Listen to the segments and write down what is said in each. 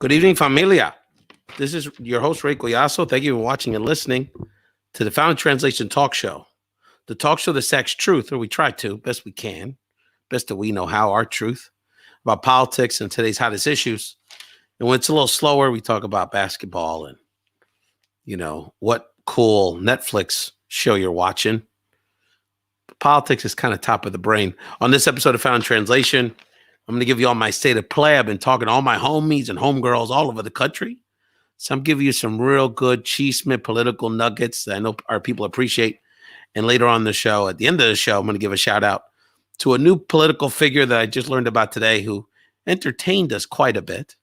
Good evening, familia. This is your host, Ray Collazo. Thank you for watching and listening to the Found Translation Talk Show. The talk show that sacks truth, or we try to, best we can, best that we know how, our truth, about politics and today's hottest issues. And when it's a little slower, we talk about basketball and, what cool Netflix show you're watching. Politics is kind of top of the brain. On this episode of Found Translation, I'm going to give you all my state of play. I've been talking to all my homies and homegirls all over the country. So I'm giving you some real good cheesemint political nuggets that I know our people appreciate. And later on the show, at the end of the show, I'm going to give a shout out to a new political figure that I just learned about today who entertained us quite a bit,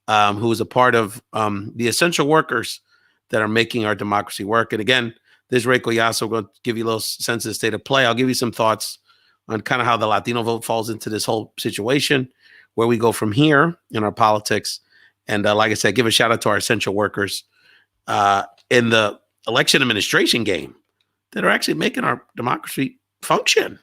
who is a part of the essential workers that are making our democracy work. And again, this is Ray Collazo. I'm going to give you a little sense of the state of play. I'll give you some thoughts on kind of how the Latino vote falls into this whole situation, where we go from here in our politics. And like I said, give a shout out to our essential workers in the election administration game that are actually making our democracy function,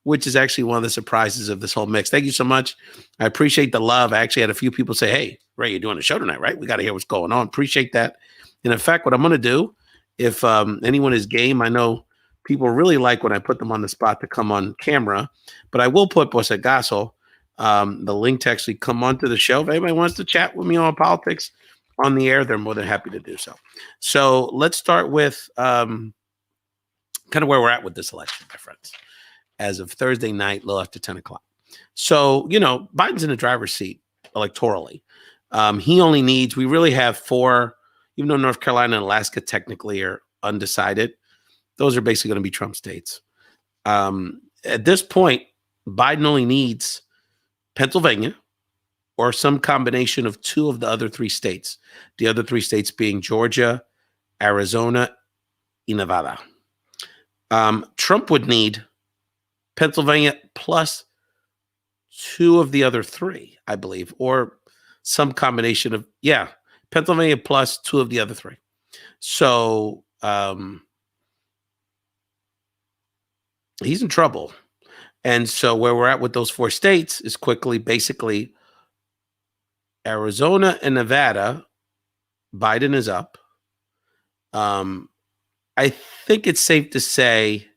which is actually one of the surprises of this whole mix. Thank you so much. I appreciate the love. I actually had a few people say, hey, Ray, you're doing a show tonight, right? We got to hear what's going on. Appreciate that. And in fact, what I'm going to do, if anyone is game, I know people really like when I put them on the spot to come on camera, but I will put Gaso, the link to actually come onto the show. If anybody wants to chat with me on politics on the air, they're more than happy to do so. So let's start with kind of where we're at with this election, my friends, as of Thursday night, a little after 10 o'clock. So, Biden's in the driver's seat electorally. He only needs, we really have four, even though North Carolina and Alaska technically are undecided, those are basically going to be Trump states. At this point, Biden only needs Pennsylvania or some combination of two of the other three states. The other three states being Georgia, Arizona, and Nevada. Trump would need Pennsylvania plus two of the other three, I believe, or some combination of, Pennsylvania plus two of the other three. So he's in trouble. And so where we're at with those four states is quickly, basically, Arizona and Nevada, Biden is up. I think it's safe to say,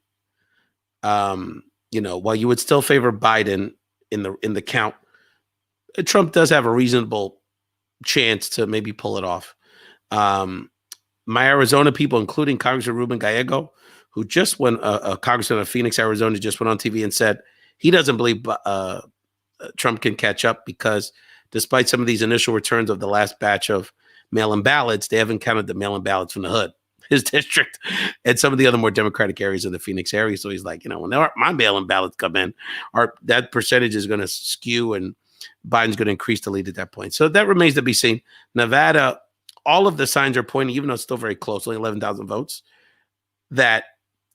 while you would still favor Biden in the count, Trump does have a reasonable chance to maybe pull it off. My Arizona people, including Congressman Ruben Gallego, who just went, a congressman of Phoenix, Arizona, just went on TV and said he doesn't believe Trump can catch up because despite some of these initial returns of the last batch of mail-in ballots, they haven't counted the mail-in ballots from the hood, his district, and some of the other more Democratic areas in the Phoenix area. So he's like, when my mail-in ballots come in, that percentage is going to skew and Biden's going to increase the lead at that point. So that remains to be seen. Nevada, all of the signs are pointing, even though it's still very close, only 11,000 votes, that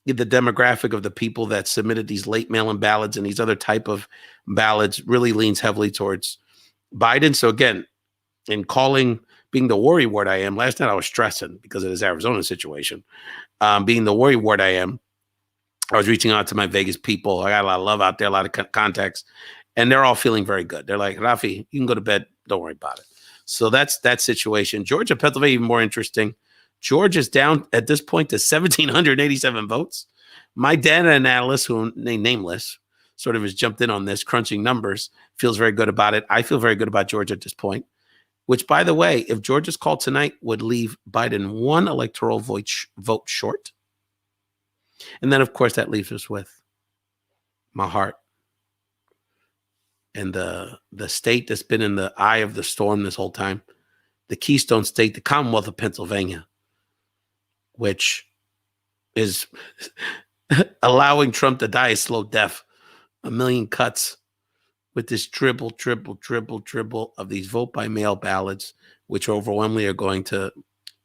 the demographic of the people that submitted these late mail-in ballots and these other type of ballots really leans heavily towards Biden. So again, in being the worry ward I am, last night I was stressing because of this Arizona situation. Being the worry ward I am, I was reaching out to my Vegas people. I got a lot of love out there, a lot of contacts, and they're all feeling very good. They're like, Rafi, you can go to bed. Don't worry about it. So that's that situation. Georgia, Pennsylvania, even more interesting. Georgia's down at this point to 1,787 votes. My data analyst, who nameless, sort of has jumped in on this, crunching numbers, feels very good about it. I feel very good about Georgia at this point, which, by the way, if Georgia's call tonight, would leave Biden one electoral vote short. And then, of course, that leaves us with my heart and the state that's been in the eye of the storm this whole time, the Keystone State, the Commonwealth of Pennsylvania, which is allowing Trump to die a slow death, a million cuts with this triple of these vote by mail ballots, which overwhelmingly are going to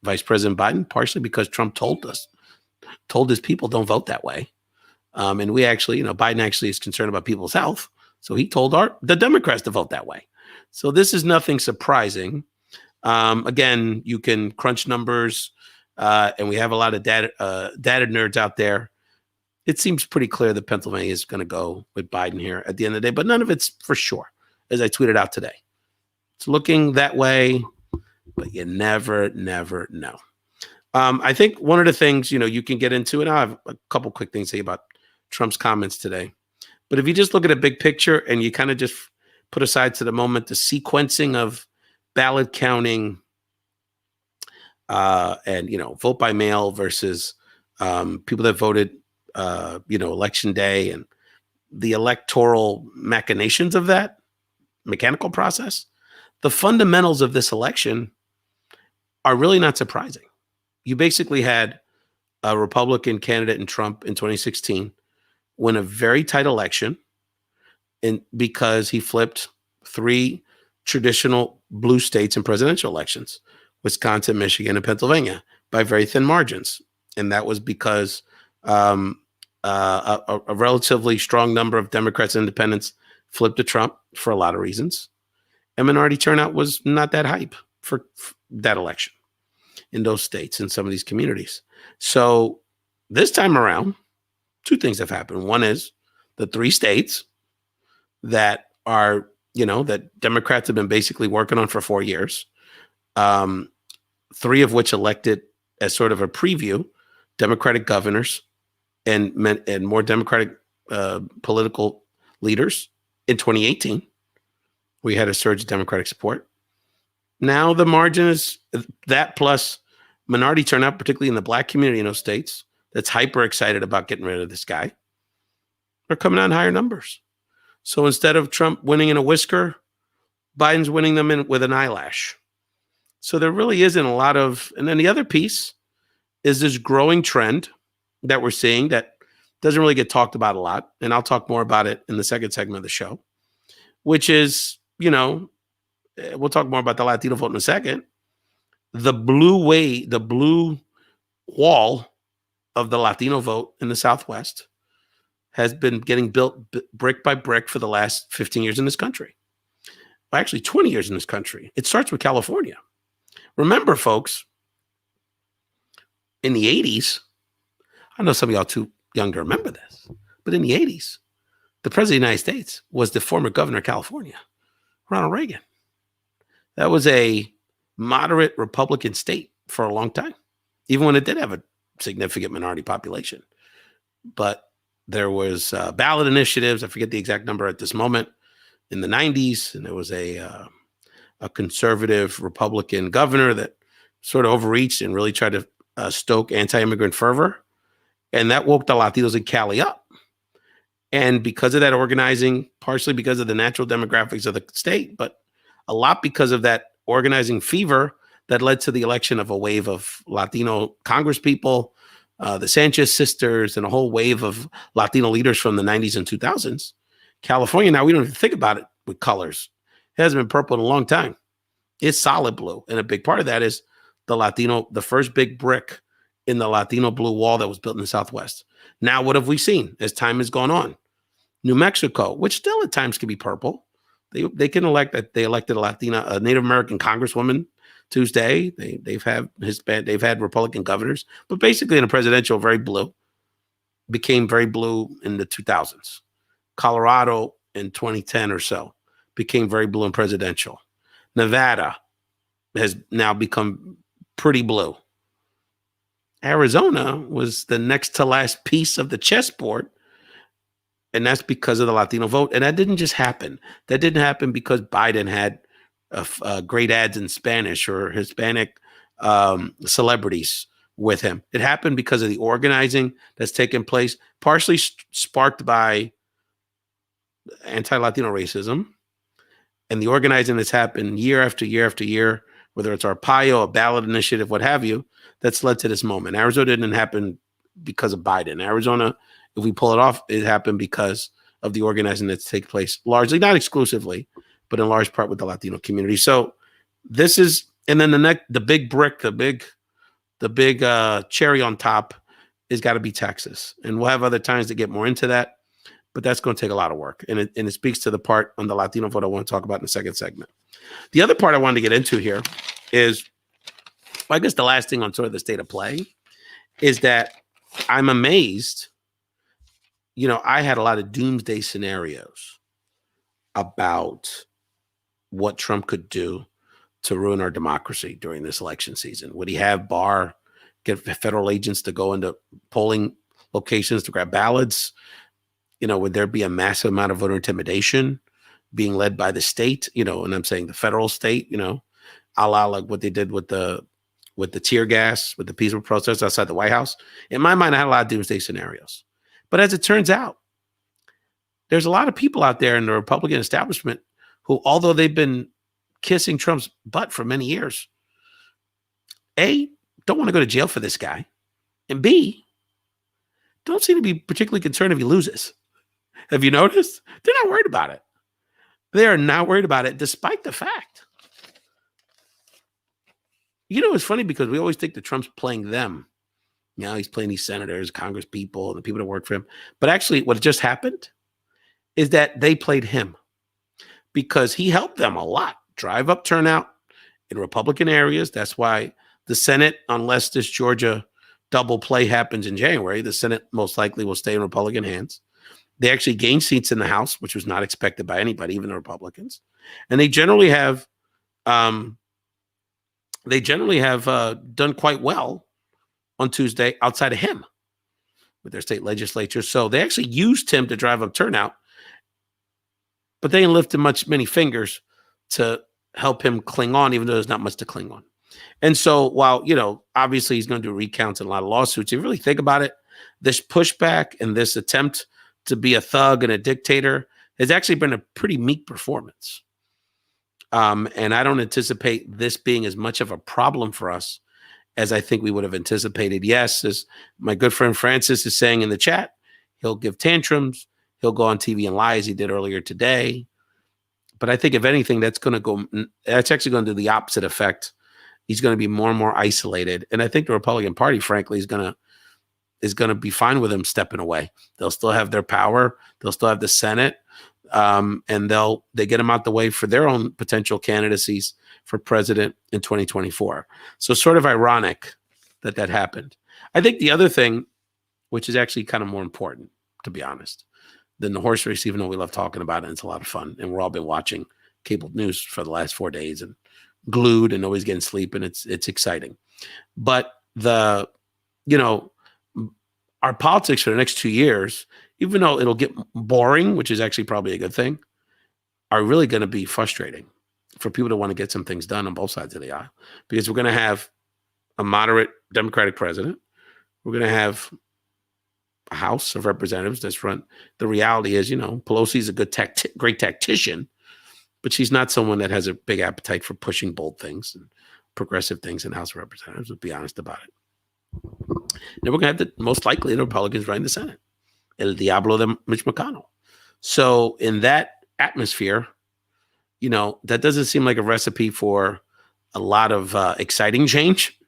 Vice President Biden, partially because Trump told his people don't vote that way. And we actually, Biden actually is concerned about people's health. So he told the Democrats to vote that way. So this is nothing surprising. Again, you can crunch numbers, and we have a lot of data nerds out there. It seems pretty clear that Pennsylvania is going to go with Biden here at the end of the day, but none of it's for sure, as I tweeted out today. It's looking that way, but you never know. I think one of the things, you can get into, and I have a couple quick things to say about Trump's comments today. But if you just look at a big picture and you kind of just put aside to the moment the sequencing of ballot counting and, vote by mail versus people that voted, election day and the electoral machinations of that mechanical process, the fundamentals of this election are really not surprising. You basically had a Republican candidate in Trump in 2016 win a very tight election because he flipped 3 traditional blue states in presidential elections, Wisconsin, Michigan, and Pennsylvania, by very thin margins. And that was because a relatively strong number of Democrats and independents flipped to Trump for a lot of reasons. And minority turnout was not that hype for that election in those states, in some of these communities. So this time around, 2 things have happened. One is the 3 states that are, that Democrats have been basically working on for 4 years, 3 of which elected as sort of a preview, Democratic governors and more Democratic political leaders in 2018. We had a surge of Democratic support. Now the margin is that plus minority turnout, particularly in the Black community in those states, that's hyper excited about getting rid of this guy, are coming out in higher numbers. So instead of Trump winning in a whisker, Biden's winning them with an eyelash. So there really isn't a lot of, and then the other piece is this growing trend that we're seeing that doesn't really get talked about a lot. And I'll talk more about it in the second segment of the show, which is, we'll talk more about the Latino vote in a second. The blue wall of the Latino vote in the Southwest has been getting built brick by brick for the last 15 years in this country. Well, actually 20 years in this country. It starts with California. Remember, folks, in the 80s, I know some of y'all too young to remember this, but in the 80s, the president of the United States was the former governor of California, Ronald Reagan. That was a moderate Republican state for a long time, even when it did have a significant minority population. But there was ballot initiatives. I forget the exact number at this moment in the 90s. And there was a conservative Republican governor that sort of overreached and really tried to stoke anti-immigrant fervor. And that woke the Latinos in Cali up. And because of that organizing, partially because of the natural demographics of the state, but a lot because of that organizing fever that led to the election of a wave of Latino congresspeople, the Sanchez sisters, and a whole wave of Latino leaders from the 90s and 2000s. California, now we don't even think about it with colors. It hasn't been purple in a long time. It's solid blue. And a big part of that is the first big brick in the Latino blue wall that was built in the Southwest. Now, what have we seen as time has gone on? New Mexico, which still at times can be purple. They elected a Native American congresswoman Tuesday. They've had Republican governors, but basically in a presidential, very blue, became very blue in the 2000s. Colorado in 2010 or so became very blue in presidential. Nevada has now become pretty blue. Arizona was the next to last piece of the chessboard. And that's because of the Latino vote. And that didn't just happen. That didn't happen because Biden had great ads in Spanish or Hispanic celebrities with him. It happened because of the organizing that's taken place, partially sparked by anti-Latino racism. And the organizing that's happened year after year after year, whether it's Arpaio, a ballot initiative, what have you, that's led to this moment. Arizona didn't happen because of Biden. Arizona, if we pull it off, it happened because of the organizing that's taken place, largely, not exclusively, but in large part with the Latino community. So this is, and then the big brick, the big cherry on top is got to be Texas. And we'll have other times to get more into that, but that's going to take a lot of work. And it speaks to the part on the Latino vote I want to talk about in the second segment. The other part I wanted to get into here is, well, I guess the last thing on sort of the state of play is that I'm amazed. I had a lot of doomsday scenarios about what Trump could do to ruin our democracy during this election season. Would he have Barr get federal agents to go into polling locations to grab ballots? Would there be a massive amount of voter intimidation being led by the state? And I'm saying the federal state, a la like what they did with the tear gas, with the peaceful protests outside the White House. In my mind, I had a lot of doomsday scenarios. But as it turns out, there's a lot of people out there in the Republican establishment who, although they've been kissing Trump's butt for many years, A, don't want to go to jail for this guy, and B, don't seem to be particularly concerned if he loses. Have you noticed? They're not worried about it. They are not worried about it, despite the fact. It's funny because we always think that Trump's playing them. He's playing these senators, Congress people, and the people that work for him. But actually, what just happened is that they played him because he helped them a lot. Drive up turnout in Republican areas. That's why the Senate, unless this Georgia double play happens in January, the Senate most likely will stay in Republican hands. They actually gained seats in the House, which was not expected by anybody, even the Republicans. And they generally have done quite well on Tuesday outside of him with their state legislatures. So they actually used him to drive up turnout, but they didn't lift many fingers to help him cling on, even though there's not much to cling on. And so while, obviously he's going to do recounts and a lot of lawsuits, if you really think about it, this pushback and this attempt to be a thug and a dictator has actually been a pretty meek performance. And I don't anticipate this being as much of a problem for us as I think we would have anticipated. Yes, as my good friend Francis is saying in the chat, he'll give tantrums. He'll go on TV and lie as he did earlier today. But I think if anything, that's actually going to do the opposite effect. He's going to be more and more isolated. And I think the Republican Party, frankly, is going to be fine with him stepping away. They'll still have their power. They'll still have the Senate. And they get him out the way for their own potential candidacies for president in 2024. So sort of ironic that happened. I think the other thing, which is actually kind of more important, to be honest, than the horse race, even though we love talking about it, and it's a lot of fun. And we're all been watching cable news for the last 4 days and glued and always getting sleep. And it's exciting. But our politics for the next 2 years, even though it'll get boring, which is actually probably a good thing, are really going to be frustrating for people to want to get some things done on both sides of the aisle. Because we're going to have a moderate Democratic president. We're going to have a House of Representatives that's run. The reality is, Pelosi's a great tactician, but she's not someone that has a big appetite for pushing bold things and progressive things in the House of Representatives. Let's be honest about it. Then we're going to have most likely the Republicans running the Senate. El Diablo de Mitch McConnell. So in that atmosphere, that doesn't seem like a recipe for a lot of exciting change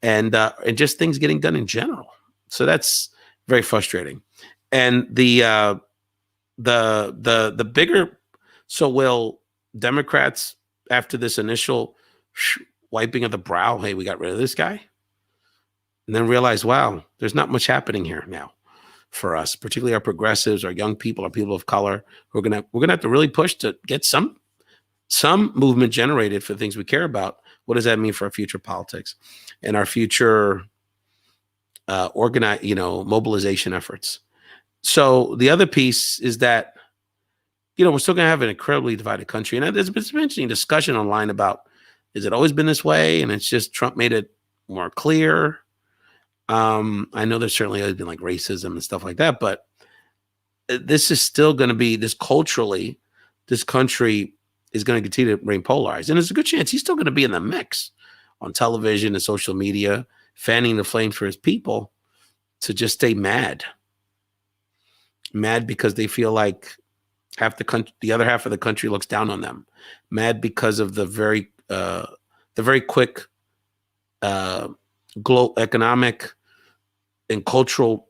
and just things getting done in general. So that's very frustrating. And the bigger, so will Democrats, after this initial wiping of the brow, hey, we got rid of this guy, and then realize, wow, there's not much happening here now for us, particularly our progressives, our young people, our people of color. We're gonna have to really push to get some movement generated for things we care about. What does that mean for our future politics and our future mobilization efforts? So the other piece is that, we're still going to have an incredibly divided country. And there's been some interesting discussion online about, has it always been this way? And it's just Trump made it more clear. I know there's certainly always been like racism and stuff like that, but this is still going to be culturally, this country is going to continue to remain polarized. And there's a good chance he's still going to be in the mix on television and social media, fanning the flames for his people to just stay mad because they feel like the other half of the country looks down on them, mad because of the very quick global economic and cultural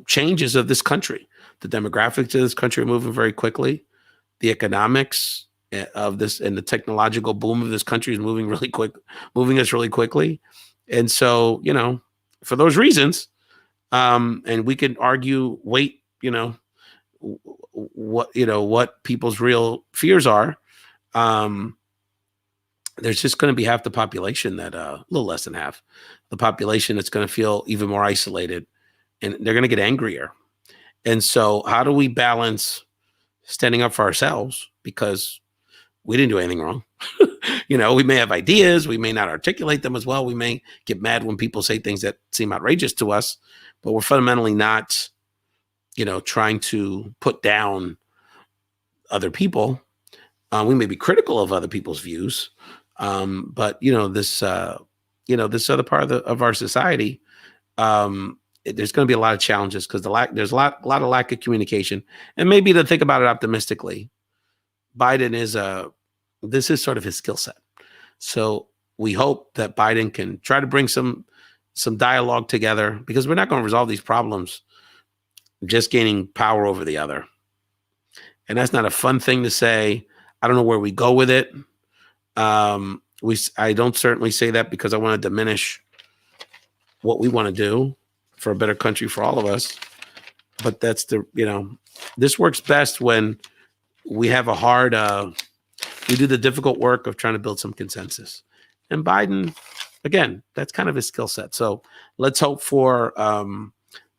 changes of this country. The demographics of this country are moving very quickly. The economics of this and the technological boom of this country is moving us really quickly. And so, for those reasons, and we can argue, what people's real fears are. there's just going to be half the population that, a little less than half, the population that's going to feel even more isolated, and they're going to get angrier. And so how do we balance standing up for ourselves because we didn't do anything wrong? We may have ideas, we may not articulate them as well. We may get mad when people say things that seem outrageous to us, but we're fundamentally not, trying to put down other people. We may be critical of other people's views, but this other part of our society, there's going to be a lot of challenges because there's a lot of lack of communication. And maybe to think about it optimistically, Biden this is sort of his skill set. So we hope that Biden can try to bring some dialogue together, because we're not going to resolve these problems just gaining power over the other. And that's not a fun thing to say. I don't know where we go with it. I don't certainly say that because I want to diminish what we want to do for a better country for all of us. But that's this works best when we have we do the difficult work of trying to build some consensus. And Biden, again, that's kind of his skill set. So let's hope for,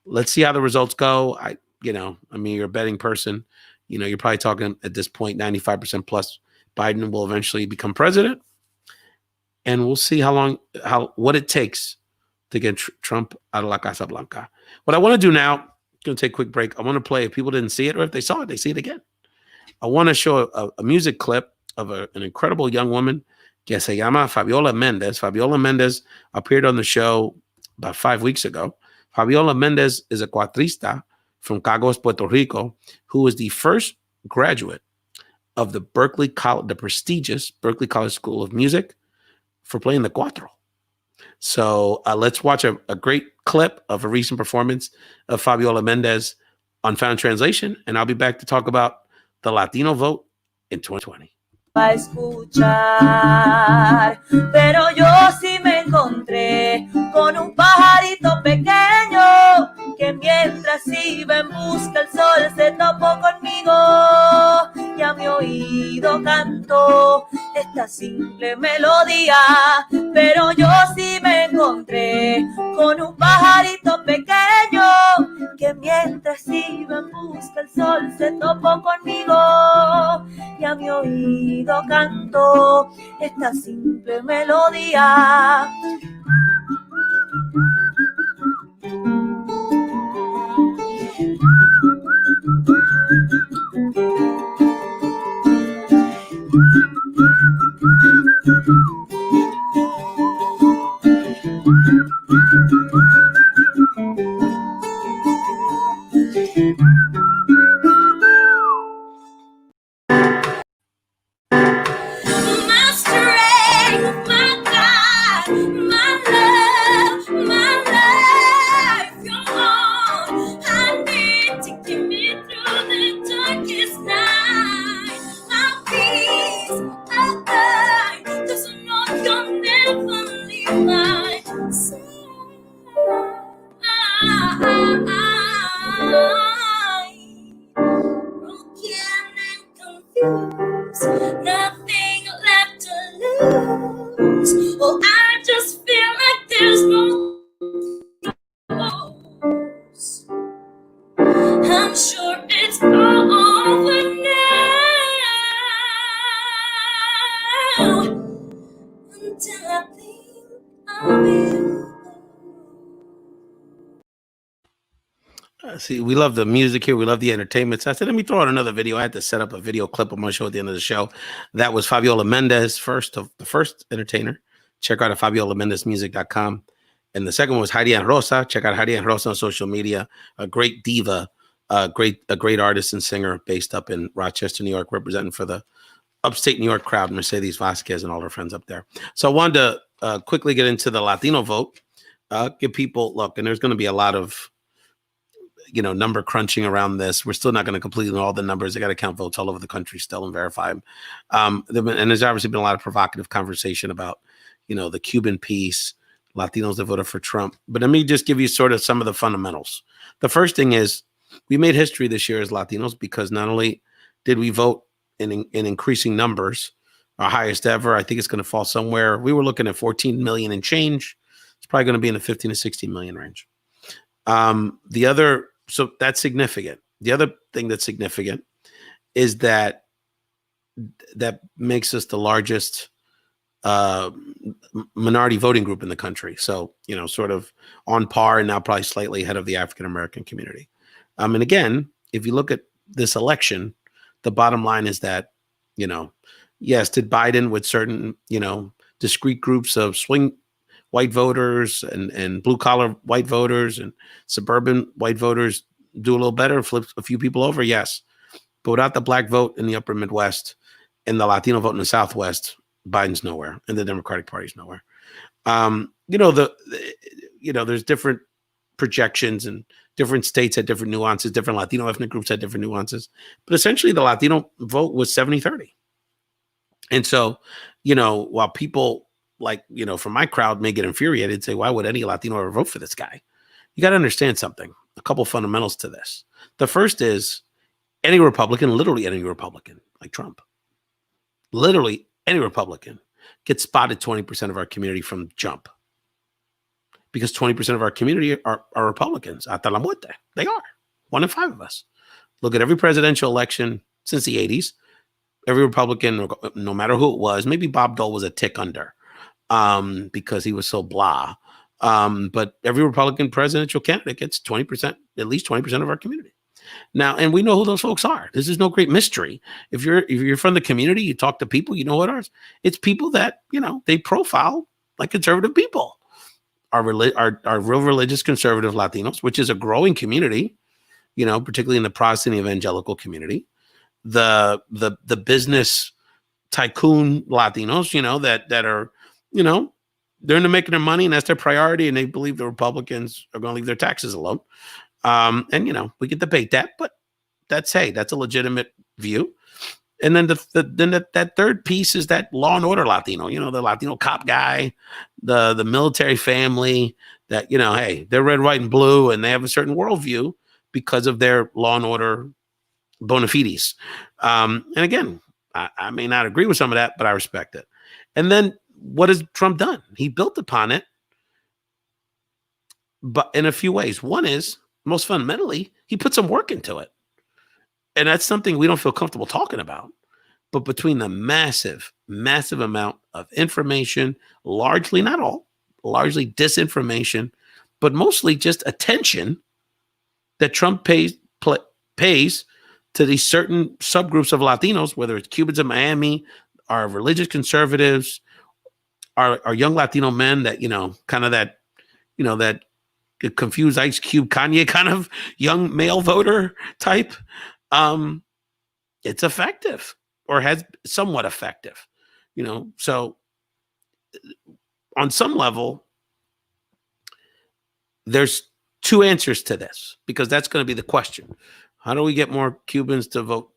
let's see how the results go. You're a betting person. You're probably talking at this point, 95% plus Biden will eventually become president. And we'll see what it takes to get Trump out of La Casa Blanca. What I want to do now, I'm going to take a quick break. I want to play, if people didn't see it, or if they saw it, they see it again. I want to show a music clip of an incredible young woman que se llama Fabiola Mendez. Fabiola Mendez appeared on the show about 5 weeks ago. Fabiola Mendez is a cuatrista from Caguas, Puerto Rico, who was the first graduate of the prestigious Berklee College School of Music for playing the cuatro. So let's watch a great clip of a recent performance of Fabiola Mendez on Found Translation, and I'll be back to talk about the Latino vote in 2020. A escuchar, pero yo sí me encontré con un pajarito pequeño que mientras iba en busca del sol se topó conmigo y a mi oído cantó esta simple melodía. Pero yo sí me encontré con un pajarito pequeño que mientras iba en busca del sol se topó conmigo y a mi oído cantó esta simple melodía. Nothing left to lose. Well, I just feel like there's no close. I'm sure it's all over now until I think of you. See, we love the music here. We love the entertainment. So I said, let me throw out another video. I had to set up a video clip on my show at the end of the show. That was Fabiola Mendez, the first entertainer. Check out at FabiolaMendezMusic.com. And the second one was Heidi and Rosa. Check out Heidi and Rosa on social media. A great diva, a great artist and singer based up in Rochester, New York, representing for the upstate New York crowd, Mercedes Vasquez and all her friends up there. So I wanted to quickly get into the Latino vote. Give people, look, and there's going to be a lot of number crunching around this. We're still not going to complete all the numbers. They got to count votes all over the country still and verify them. And there's obviously been a lot of provocative conversation about, the Cuban piece, Latinos that voted for Trump. But let me just give you sort of some of the fundamentals. The first thing is we made history this year as Latinos because not only did we vote in increasing numbers, our highest ever. I think it's going to fall somewhere. We were looking at 14 million and change. It's probably going to be in the 15 to 16 million range. So that's significant. The other thing that's significant is that makes us the largest minority voting group in the country. So, sort of on par and now probably slightly ahead of the African-American community. And again, if you look at this election, the bottom line is that, yes, did Biden with certain, discrete groups of swing white voters and blue collar white voters and suburban white voters do a little better, flip a few people over? Yes. But without the black vote in the upper Midwest and the Latino vote in the Southwest, Biden's nowhere and the Democratic Party's nowhere. There's different projections and different states had different nuances, different Latino ethnic groups had different nuances, but essentially the Latino vote was 70-30. And so, while people from my crowd may get infuriated, say, why would any Latino ever vote for this guy? You got to understand something, a couple fundamentals to this. The first is any Republican, literally any Republican, like Trump, literally any Republican gets spotted 20% of our community from jump. Because 20% of our community are Republicans. Hasta la muerte. They are. 1 in 5 of us. Look at every presidential election since the 80s. Every Republican, no matter who it was, maybe Bob Dole was a tick under because he was so blah. But every Republican presidential candidate gets 20%, at least 20% of our community. Now, and we know who those folks are. This is no great mystery. If you're from the community, you talk to people, you know what ours. It's people that, they profile like conservative people. Our real religious conservative Latinos, which is a growing community, particularly in the Protestant evangelical community. The business tycoon Latinos, that are, they're into making their money and that's their priority, and they believe the Republicans are going to leave their taxes alone. And we can debate that, but that's a legitimate view. And then that third piece is that law and order Latino, the Latino cop guy, the military family that, hey, they're red, white, and blue, and they have a certain worldview because of their law and order bona fides. And again, I may not agree with some of that, but I respect it. And then what has Trump done? He built upon it, but in a few ways. One is, most fundamentally, he put some work into it. And that's something we don't feel comfortable talking about. But between the massive, massive amount of information, largely, not all, largely disinformation, but mostly just attention that Trump pays to these certain subgroups of Latinos, whether it's Cubans in Miami, our religious conservatives, our young Latino men that, kind of that, that confused Ice Cube, Kanye kind of young male voter type. It's effective, or has somewhat effective, so on some level, there's two answers to this, because that's going to be the question. How do we get more Cubans to vote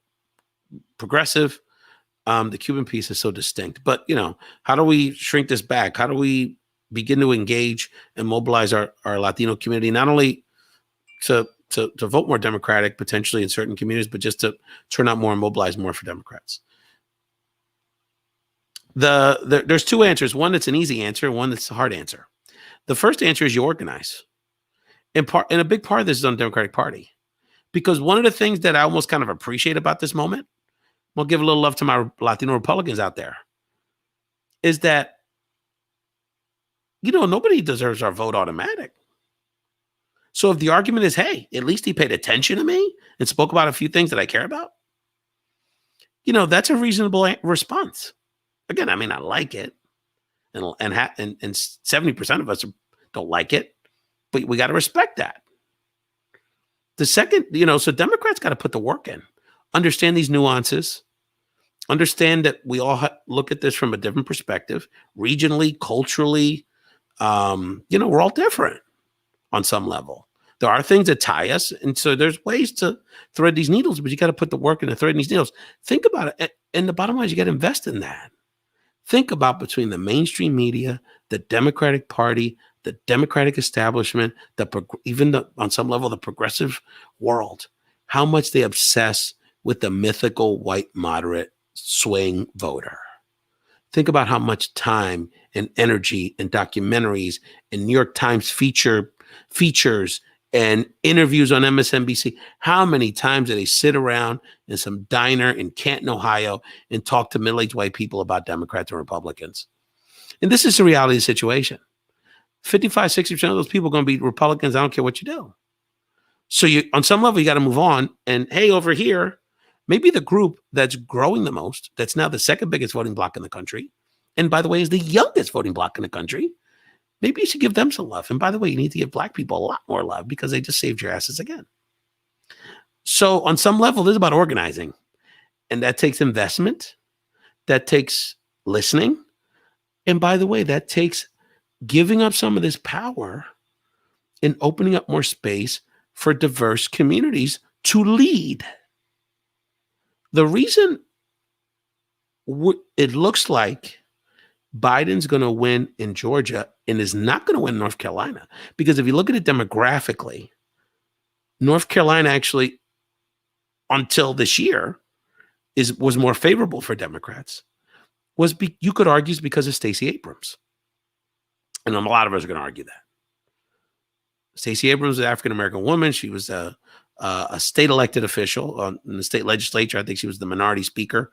progressive? The Cuban piece is so distinct, but how do we shrink this back? How do we begin to engage and mobilize our Latino community, not only to vote more Democratic potentially in certain communities, but just to turn out more and mobilize more for Democrats? There's two answers. One that's an easy answer, one that's a hard answer. The first answer is you organize. And a big part of this is on the Democratic Party. Because one of the things that I almost kind of appreciate about this moment, I'll give a little love to my Latino Republicans out there, is that, nobody deserves our vote automatic. So if the argument is, hey, at least he paid attention to me and spoke about a few things that I care about, that's a reasonable response. Again, I may not like it, and 70% of us don't like it, but we got to respect that. The second, so Democrats got to put the work in, understand these nuances, understand that we all look at this from a different perspective, regionally, culturally. We're all different on some level. There are things that tie us, and so there's ways to thread these needles, but you got to put the work into threading these needles. Think about it, and the bottom line is you got to invest in that. Think about between the mainstream media, the Democratic Party, the Democratic establishment, on some level, the progressive world, how much they obsess with the mythical white moderate swing voter. Think about how much time and energy and documentaries and New York Times features and interviews on MSNBC. How many times do they sit around in some diner in Canton, Ohio, and talk to middle-aged white people about Democrats and Republicans? And this is the reality of the situation. 55, 60% of those people are going to be Republicans. I don't care what you do. So on some level, you got to move on. And hey, over here, maybe the group that's growing the most, that's now the second biggest voting bloc in the country, and by the way, is the youngest voting bloc in the country, maybe you should give them some love. And by the way, you need to give Black people a lot more love because they just saved your asses again. So on some level, this is about organizing. And that takes investment. That takes listening. And by the way, that takes giving up some of this power and opening up more space for diverse communities to lead. The reason it looks like Biden's going to win in Georgia and is not going to win North Carolina, because if you look at it demographically, North Carolina actually, until this year, was more favorable for Democrats. You could argue is because of Stacey Abrams. And a lot of us are going to argue that. Stacey Abrams is an African-American woman. She was a state elected official in the state legislature. I think she was the minority speaker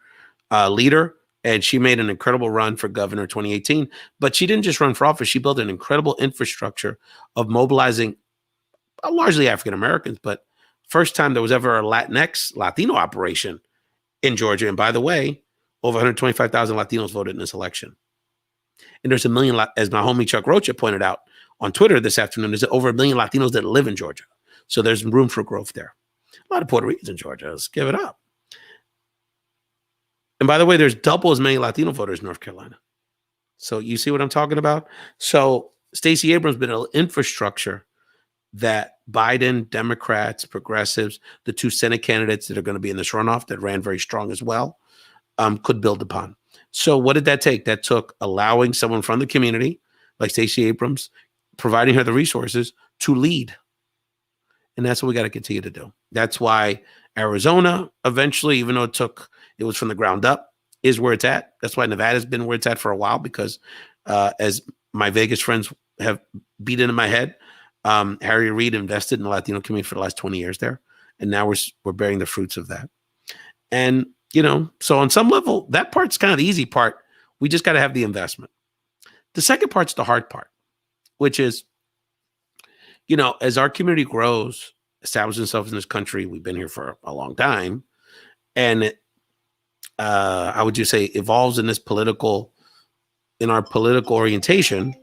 leader. And she made an incredible run for governor in 2018. But she didn't just run for office. She built an incredible infrastructure of mobilizing largely African-Americans. But first time there was ever a Latino operation in Georgia. And by the way, over 125,000 Latinos voted in this election. And there's 1 million, as my homie Chuck Rocha pointed out on Twitter this afternoon, there's over 1 million Latinos that live in Georgia. So there's room for growth there. A lot of Puerto Ricans in Georgia. Let's give it up. And by the way, there's double as many Latino voters in North Carolina. So you see what I'm talking about? So Stacey Abrams built an infrastructure that Biden, Democrats, progressives, the two Senate candidates that are going to be in this runoff that ran very strong as well, could build upon. So what did that take? That took allowing someone from the community, like Stacey Abrams, providing her the resources to lead. And that's what we got to continue to do. That's why Arizona eventually, even though it was from the ground up, is where it's at. That's why Nevada's been where it's at for a while, because as my Vegas friends have beat into my head, Harry Reid invested in the Latino community for the last 20 years there. And now we're bearing the fruits of that. And, so on some level, that part's kind of the easy part. We just got to have the investment. The second part's the hard part, which is, as our community grows, establishes itself in this country, we've been here for a long time, and I would just say evolves in our political orientation.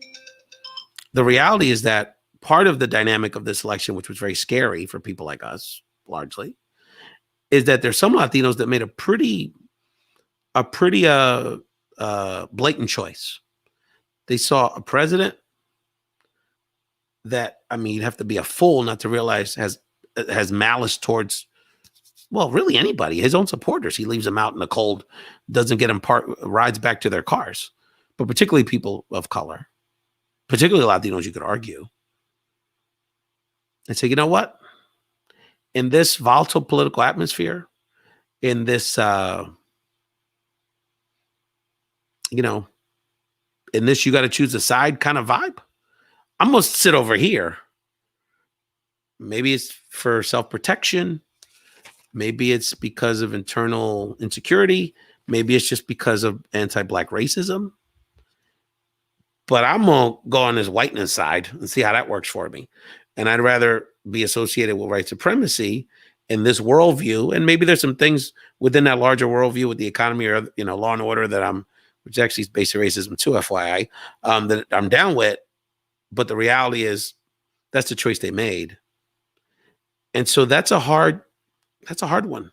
The reality is that part of the dynamic of this election, which was very scary for people like us, largely, is that there's some Latinos that made a pretty blatant choice. They saw a president that, you'd have to be a fool not to realize has malice towards, well, really anybody, his own supporters. He leaves them out in the cold, doesn't get them rides back to their cars, but particularly people of color, particularly Latinos, you could argue. And say, you know what? In this volatile political atmosphere, in this, in this you got to choose a side kind of vibe, I'm going to sit over here. Maybe it's for self-protection. Maybe it's because of internal insecurity. Maybe it's just because of anti-Black racism. But I'm going to go on this whiteness side and see how that works for me. And I'd rather be associated with white supremacy in this worldview. And maybe there's some things within that larger worldview with the economy or, law and order that which actually is based on racism too, FYI, that I'm down with. But the reality is that's the choice they made. And so that's a hard one,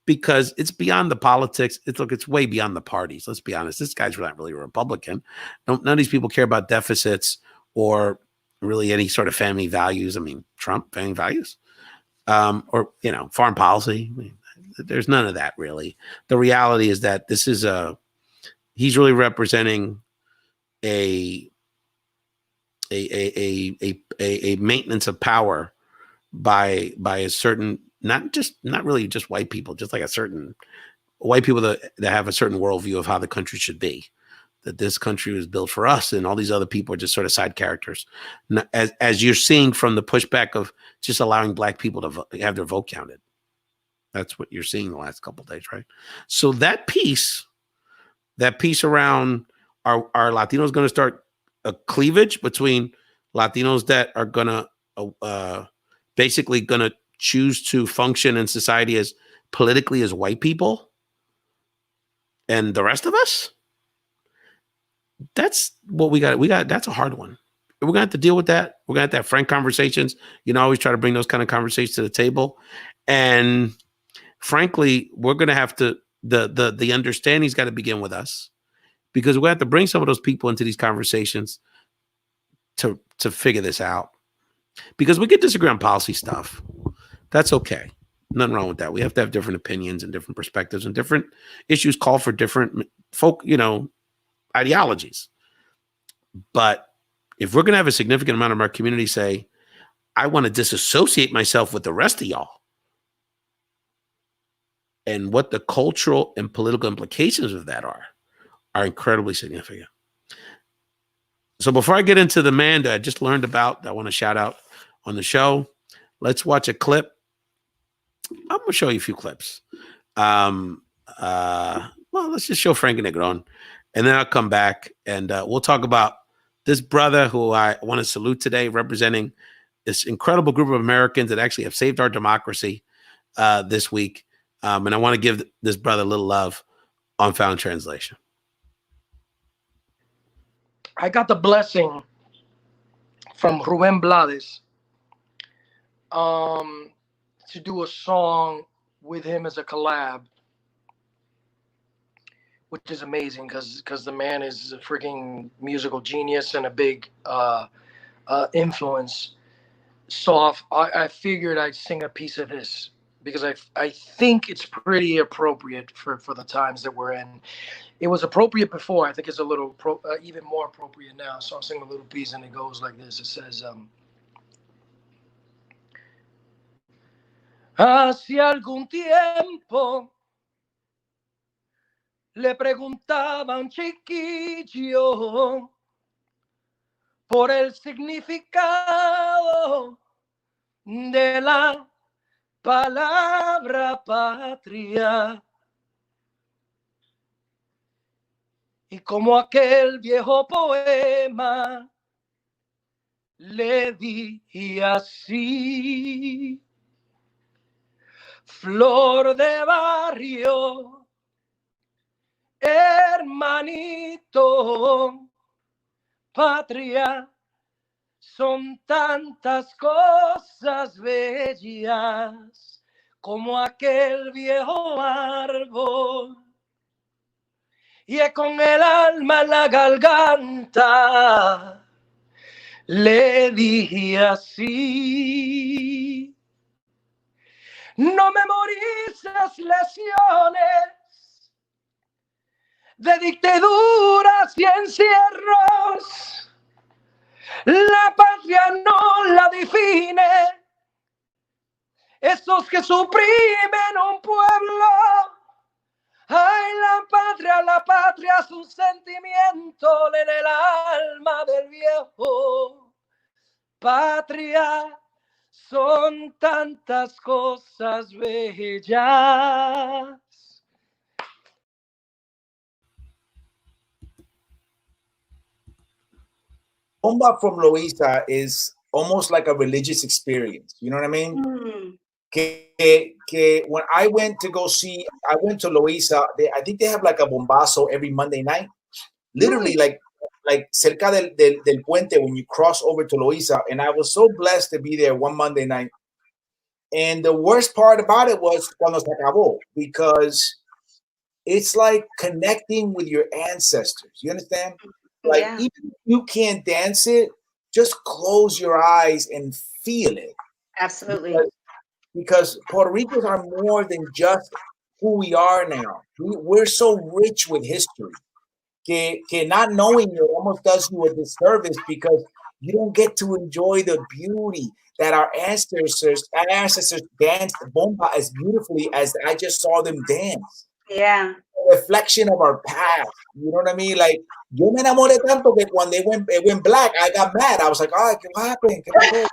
because it's beyond the politics. It's way beyond the parties. Let's be honest. This guy's not really a Republican. None of these people care about deficits or really any sort of family values. Trump, family values, or, foreign policy. There's none of that really. The reality is that this is he's really representing a maintenance of power by a certain, not really just white people, just like a certain white people that have a certain worldview of how the country should be. that this country was built for us, and all these other people are just sort of side characters. As you're seeing from the pushback of just allowing Black people to have their vote counted. That's what you're seeing the last couple of days, right? So that piece around are Latinos going to start a cleavage between Latinos that are going to basically going to choose to function in society as politically as white people and the rest of us? That's what we got. That's a hard one. We're going to have to deal with that. We're going to have frank conversations. I always try to bring those kind of conversations to the table. And frankly, we're going to have to, the understanding's got to begin with us, because we have to bring some of those people into these conversations to figure this out. Because we can disagree on policy stuff. That's okay. Nothing wrong with that. We have to have different opinions and different perspectives, and different issues call for different folk, ideologies. But if we're going to have a significant amount of our community say, I want to disassociate myself with the rest of y'all, and what the cultural and political implications of that are incredibly significant. So before I get into the man that I just learned about, that I want to shout out on the show, let's watch a clip. I'm going to show you a few clips. Well, let's just show Frank and Negron, and then I'll come back and we'll talk about this brother who I want to salute today, representing this incredible group of Americans that actually have saved our democracy this week. And I want to give this brother a little love on Found Translation. I got the blessing from Rubén Blades to do a song with him as a collab, which is amazing because the man is a freaking musical genius and a big influence. So I figured I'd sing a piece of his, because I think it's pretty appropriate for the times that we're in. It was appropriate before. I think it's a little even more appropriate now. So I'll sing a little piece, and it goes like this. It says, hace algún tiempo le preguntaba a un chiquillo por el significado de la palabra patria. Y como aquel viejo poema le di así: flor de barrio, hermanito, patria, son tantas cosas bellas como aquel viejo árbol. Y con el alma en la garganta le dije así: no memorices lesiones de dictaduras y encierros. La patria no la define esos que suprimen un pueblo. Ay, la patria es un sentimiento en el alma del viejo. Patria, son tantas cosas bellas. Bomba from Loíza is almost like a religious experience. You know what I mean? Mm. When I went to Loíza, I think they have like a bombazo every Monday night. Literally, like cerca del puente when you cross over to Loíza. And I was so blessed to be there one Monday night. And the worst part about it was cuando se acabó, because it's like connecting with your ancestors. You understand? Like, Yeah. even if you can't dance it, just close your eyes and feel it. Absolutely. Because Puerto Ricans are more than just who we are now. We're so rich with history que not knowing it almost does you a disservice, because you don't get to enjoy the beauty that our ancestors danced bomba as beautifully as I just saw them dance. Yeah. reflection of our past. You know what I mean? Like, yo me enamoré tanto que cuando it went black, I got mad. I was like, "Ah, ¿qué happened? ¿Qué pasó?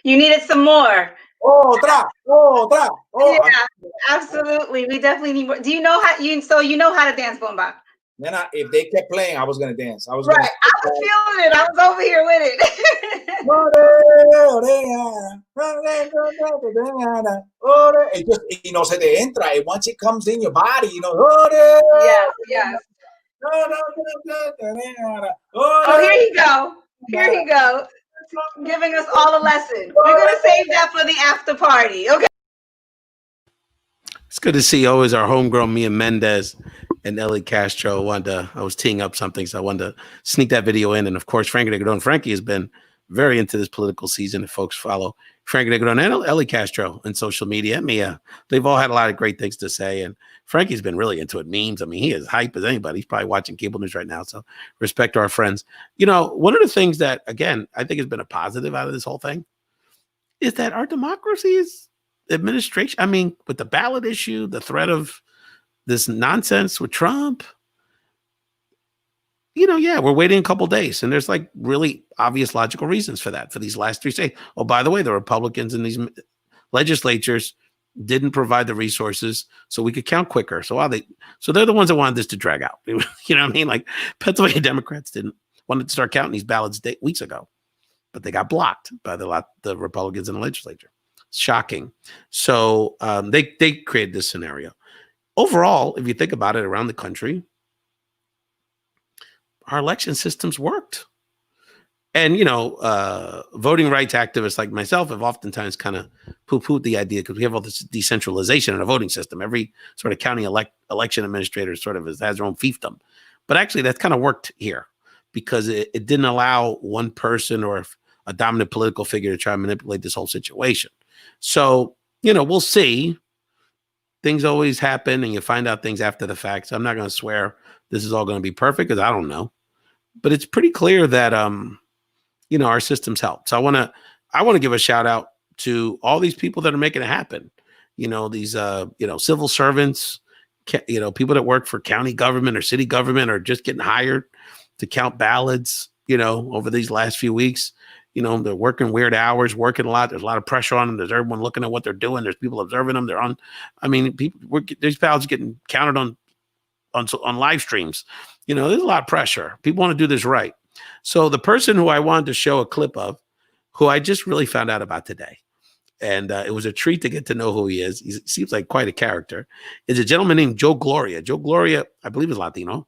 You needed some more. Otra. Yeah, absolutely. We definitely need more. Do you know how you know how to dance bomba? Then if they kept playing, I was gonna dance. I was Right. gonna I was feeling it. I was over here with it. it just, you know, se te entra. And once it comes in your body, you know. Yes. Oh, here you go. Here you go. Giving us all a lesson. We're gonna save that for the after party. Okay. It's good to see always our homegrown Mia Mendez and Ellie Castro. I was teeing up something, so I wanted to sneak that video in. And of course, Frankie Negron. Frankie has been very into this political season. If folks follow Frankie Negron and Ellie Castro on social media, Mia, they've all had a lot of great things to say. And Frankie's been really into it. Memes. I mean, he is hype as anybody. He's probably watching cable news right now. So respect to our friends. You know, one of the things that, again, I think has been a positive out of this whole thing is that our democracy is administration. I mean, with the ballot issue, the threat of this nonsense with Trump, you know, yeah, we're waiting a couple of days. And there's like really obvious logical reasons for that, for these last 3 states. Oh, by the way, the Republicans in these legislatures didn't provide the resources so we could count quicker. So they're the ones that wanted this to drag out. You know what I mean? Like Pennsylvania Democrats wanted to start counting these ballots weeks ago, but they got blocked by the Republicans in the legislature. Shocking. So they created this scenario. Overall, if you think about it, around the country, our election systems worked. And, you know, voting rights activists like myself have oftentimes kind of poo-pooed the idea because we have all this decentralization in a voting system. Every sort of county election administrator sort of has their own fiefdom. But actually, that's kind of worked here because it didn't allow one person or a dominant political figure to try and manipulate this whole situation. So, you know, we'll see. Things always happen and you find out things after the fact. So I'm not going to swear this is all going to be perfect because I don't know. But it's pretty clear that, you know, our systems help. So I want to give a shout out to all these people that are making it happen. You know, these, you know, civil servants, you know, people that work for county government or city government are just getting hired to count ballots, you know, over these last few weeks. You know, they're working weird hours, working a lot. There's a lot of pressure on them. There's everyone looking at what they're doing. There's people observing them. They're on. I mean, these ballots getting counted on live streams. You know, there's a lot of pressure. People want to do this right. So the person who I wanted to show a clip of, who I just really found out about today, and it was a treat to get to know who he is. He seems like quite a character. Is a gentleman named Joe Gloria. Joe Gloria, I believe, is Latino.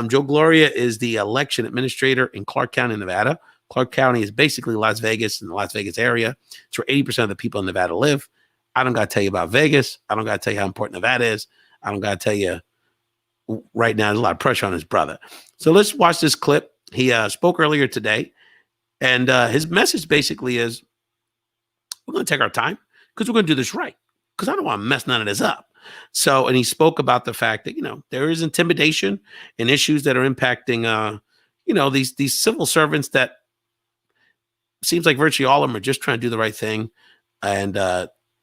Joe Gloria is the election administrator in Clark County, Nevada. Clark County is basically Las Vegas and the Las Vegas area. It's where 80% of the people in Nevada live. I don't got to tell you about Vegas. I don't got to tell you how important Nevada is. I don't got to tell you right now, there's a lot of pressure on his brother. So let's watch this clip. He spoke earlier today, and his message basically is, we're going to take our time because we're going to do this right because I don't want to mess none of this up. So, and he spoke about the fact that, you know, there is intimidation and issues that are impacting, you know, these civil servants that seems like virtually all of them are just trying to do the right thing and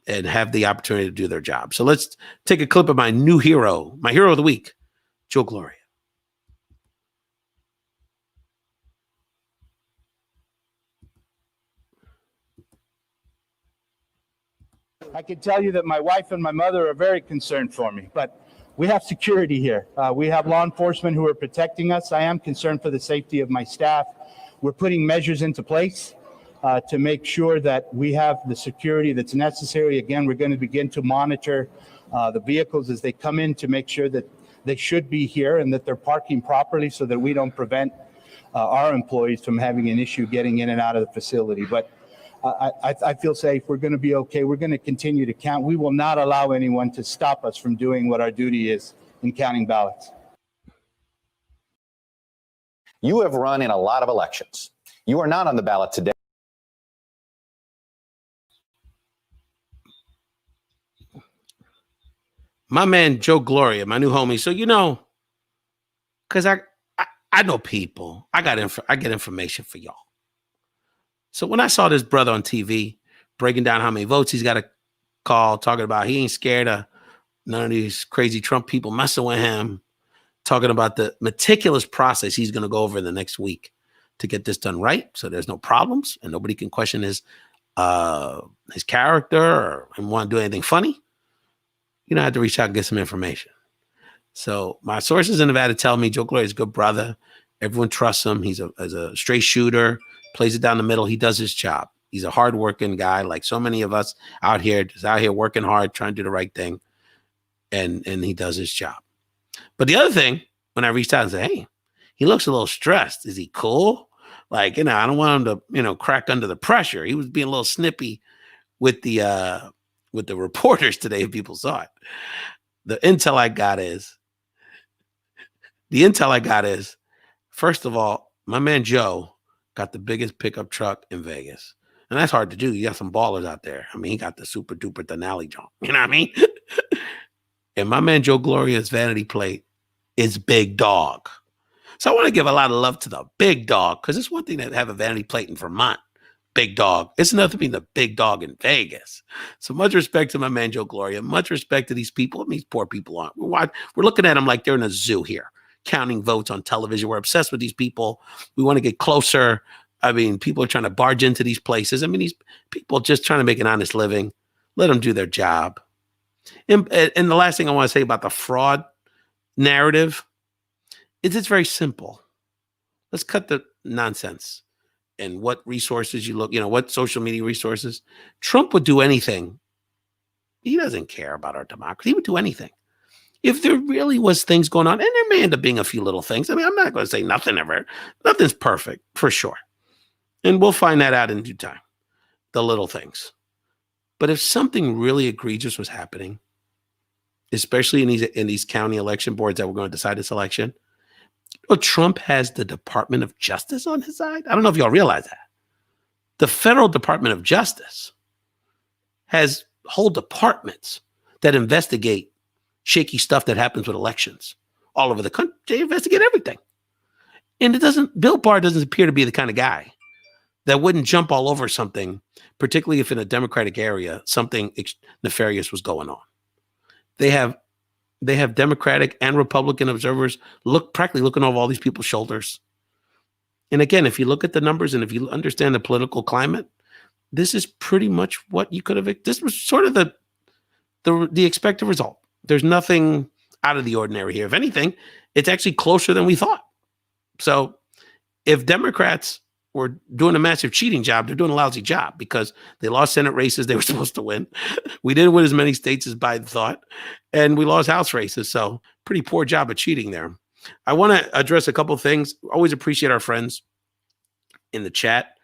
have the opportunity to do their job. So let's take a clip of my hero of the week, Joe Gloria. I can tell you that my wife and my mother are very concerned for me, but we have security here. We have law enforcement who are protecting us. I am concerned for the safety of my staff. We're putting measures into place to make sure that we have the security that's necessary. Again, we're going to begin to monitor the vehicles as they come in to make sure that they should be here and that they're parking properly so that we don't prevent our employees from having an issue getting in and out of the facility. But I feel safe. We're going to be okay. We're going to continue to count. We will not allow anyone to stop us from doing what our duty is in counting ballots. You have run in a lot of elections. You are not on the ballot today. My man, Joe Gloria, my new homie. So, you know, because I know people. I get information for y'all. So when I saw this brother on TV breaking down how many votes he's got to call, talking about he ain't scared of None of these crazy Trump people messing with him, talking about the meticulous process he's going to go over in the next week to get this done right, so there's no problems and nobody can question his character or want to do anything funny. You know, I had to reach out and get some information. So my sources in Nevada tell me Joe Gloria is a good brother. Everyone trusts him. He's a straight shooter, plays it down the middle. He does his job. He's a hardworking guy, like so many of us out here, just out here working hard, trying to do the right thing. And he does his job. But the other thing, when I reached out and said, hey, he looks a little stressed. Is he cool? Like, you know, I don't want him to, you know, crack under the pressure. He was being a little snippy with the reporters today, if people saw it. The intel I got is, first of all, my man Joe got the biggest pickup truck in Vegas. And that's hard to do. You got some ballers out there. I mean, he got the super duper Denali jump. You know what I mean? And my man Joe Gloria's vanity plate is Big Dog. So I want to give a lot of love to the Big Dog, because it's one thing to have a vanity plate in Vermont, Big Dog. It's another being the Big Dog in Vegas. So much respect to my man Joe Gloria. Much respect to these people. I mean, these poor people aren't. We're looking at them like they're in a zoo here, counting votes on television. We're obsessed with these people. We want to get closer. I mean, people are trying to barge into these places. I mean, these people just trying to make an honest living. Let them do their job. And the last thing I want to say about the fraud narrative is it's very simple. Let's cut the nonsense and what resources you look, you know, what social media resources. Trump would do anything. He doesn't care about our democracy. He would do anything. If there really was things going on, and there may end up being a few little things. I mean, I'm not going to say nothing's perfect, for sure. And we'll find that out in due time, the little things. But if something really egregious was happening, especially in these county election boards that were going to decide this election, Trump has the Department of Justice on his side. I don't know if y'all realize that. The Federal Department of Justice has whole departments that investigate shaky stuff that happens with elections all over the country. They investigate everything. And Bill Barr doesn't appear to be the kind of guy that wouldn't jump all over something, particularly if in a Democratic area, something nefarious was going on. They have Democratic and Republican observers practically looking over all these people's shoulders. And again, if you look at the numbers and if you understand the political climate, this is pretty much what you could have. This was sort of the expected result. There's nothing out of the ordinary here. If anything, it's actually closer than we thought. So if Democrats were doing a massive cheating job, they're doing a lousy job because they lost Senate races they were supposed to win. We didn't win as many states as Biden thought, and we lost House races. So pretty poor job of cheating there. I want to address a couple of things. Always appreciate our friends in the chat.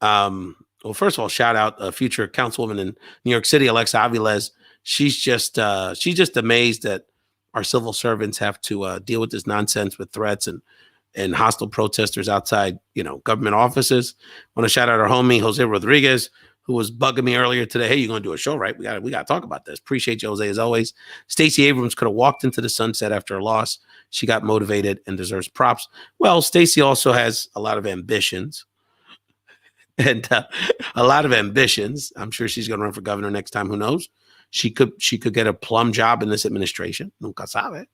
Well, first of all, shout out a future councilwoman in New York City, Alexa Aviles. She's just amazed that our civil servants have to deal with this nonsense with threats and hostile protesters outside, government offices. I want to shout out our homie, Jose Rodriguez, who was bugging me earlier today. Hey, you're going to do a show, right? We got to talk about this. Appreciate you, Jose, as always. Stacey Abrams could have walked into the sunset after a loss. She got motivated and deserves props. Well, Stacey also has a lot of ambitions. And a lot of ambitions. I'm sure she's going to run for governor next time. Who knows? She could get a plum job in this administration. Nunca sabe.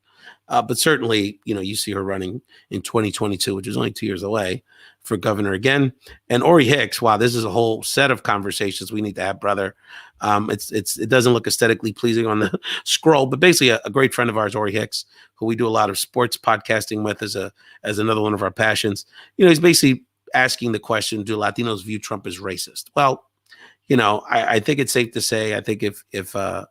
But certainly, you see her running in 2022, which is only 2 years away, for governor again. And Ori Hicks, wow, this is a whole set of conversations we need to have, brother. It doesn't look aesthetically pleasing on the scroll, but basically a great friend of ours, Ori Hicks, who we do a lot of sports podcasting with as another one of our passions. He's basically asking the question, do Latinos view Trump as racist? Well, I think it's safe to say, I think if from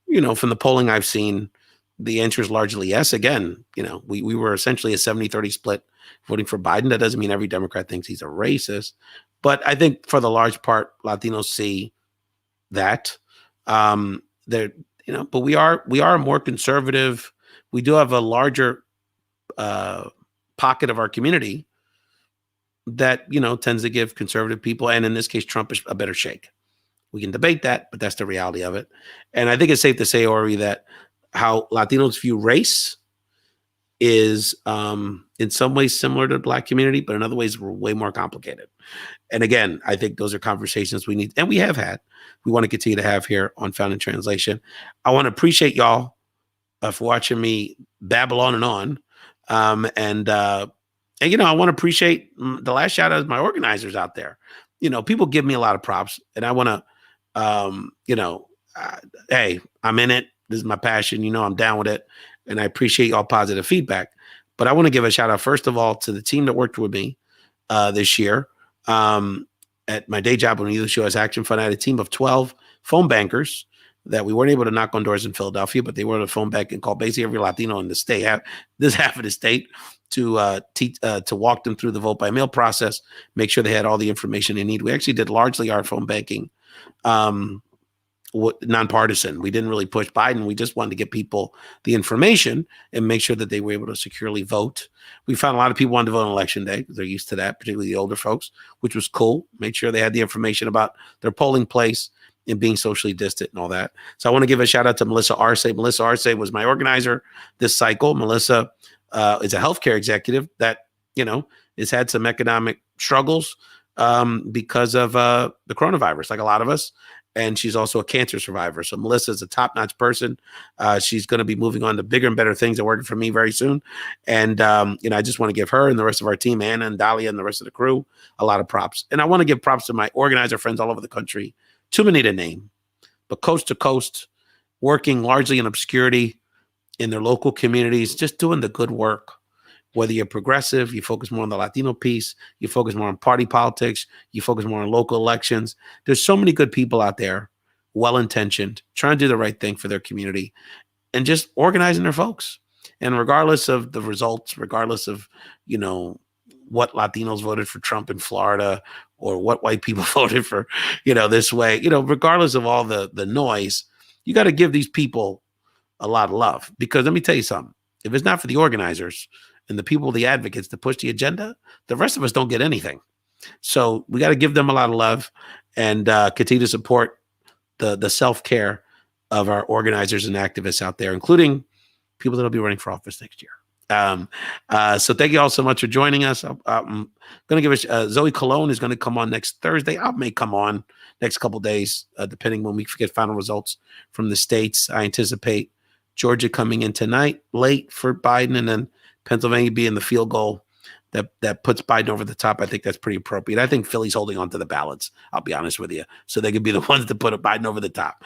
the polling I've seen, the answer is largely yes. Again, we were essentially a 70-30 split voting for Biden. That doesn't mean every Democrat thinks he's a racist, but I think for the large part, Latinos see that. But we are more conservative. We do have a larger pocket of our community that, tends to give conservative people, and in this case, Trump, is a better shake. We can debate that, but that's the reality of it. And I think it's safe to say, Ori, that how Latinos view race is in some ways similar to the Black community, but in other ways we're way more complicated. And again, I think those are conversations we need, and we have had. We want to continue to have here on Found in Translation. I want to appreciate y'all for watching me babble on and on. And you know, I want to appreciate the last shout out is my organizers out there. You know, people give me a lot of props, and I want to, you know, hey, I'm in it. This is my passion. You know, I'm down with it, and I appreciate all positive feedback. But I want to give a shout out first of all to the team that worked with me this year. At my day job when the US Action Fund, I had a team of 12 phone bankers that we weren't able to knock on doors in Philadelphia, but they were on a phone bank and called basically every Latino in the state, this half of the state, to walk them through the vote by mail process, make sure they had all the information they need. We actually did largely our phone banking nonpartisan. We didn't really push Biden. We just wanted to get people the information and make sure that they were able to securely vote. We found a lot of people wanted to vote on election day because they're used to that, particularly the older folks, which was cool. Made sure they had the information about their polling place and being socially distant and all that. So I want to give a shout out to Melissa Arce. Melissa Arce was my organizer this cycle. Melissa is a healthcare executive that, you know, has had some economic struggles because of the coronavirus, like a lot of us. And she's also a cancer survivor. So Melissa is a top-notch person. She's going to be moving on to bigger and better things and working for me very soon. And, you know, I just want to give her and the rest of our team, Anna and Dahlia and the rest of the crew, a lot of props. And I want to give props to my organizer friends all over the country. Too many to name, but coast to coast, working largely in obscurity in their local communities, just doing the good work. Whether you're progressive, you focus more on the Latino piece, you focus more on party politics, you focus more on local elections. There's so many good people out there, well-intentioned, trying to do the right thing for their community and just organizing their folks. And regardless of the results, regardless of, you know, what Latinos voted for Trump in Florida or what white people voted for, you know, this way, you know, regardless of all the noise, you got to give these people a lot of love. Because let me tell you something, if it's not for the organizers and the people, the advocates to push the agenda, the rest of us don't get anything. So we got to give them a lot of love and continue to support the self-care of our organizers and activists out there, including people that will be running for office next year. So thank you all so much for joining us. I'm going to give Zoe Colon is going to come on next Thursday. I may come on next couple of days, depending when we get final results from the states. I anticipate Georgia coming in tonight, late for Biden, and then Pennsylvania being the field goal that puts Biden over the top. I think that's pretty appropriate. I think Philly's holding on to the ballots, I'll be honest with you, so they could be the ones that put Biden over the top.